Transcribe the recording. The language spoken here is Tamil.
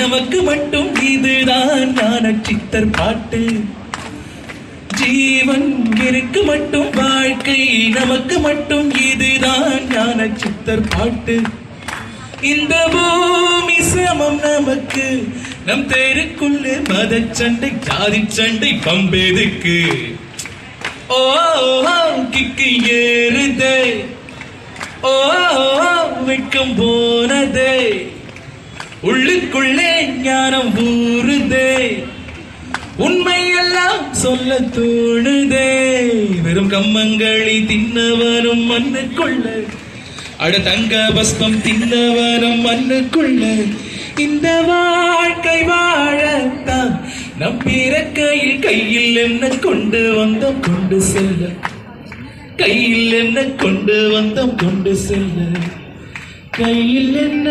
நமக்கு மட்டும் இதுதான் ஞான சித்தர் பாட்டு. ஜீவன் இருக்கு மட்டும் வாழ்க்கை நமக்கு மட்டும் இதுதான் ஞான சித்தர் பாட்டு. இந்த பூமி சமம் நமக்கு நம் தெருக்குள்ள மத சண்டை ஜாதி சண்டை பம்பெதுக்கு. ஓ கிக்கு ஏறுதே, ஓ வெட்கம் போனதே, உள்ளுக்குள்ளே ஞானம் ஊறுதே, உண்மையெல்லாம் சொல்ல தோணுதே. வெறும் கம்மங்களி தின்னவரும் மண்ணுக்குள்ள, அட தங்க பஸ்பம் தின்னவரும் மண்ணுக்குள்ள. இந்த வாழ்க்கை வாழத்தான் நம் பிறக்கையில் கையில் என்ன கொண்டு வந்தோம் கொண்டு செல்ல, கையில் என்ன கொண்டு வந்தோம் கொண்டு செல்ல, கையில் என்ன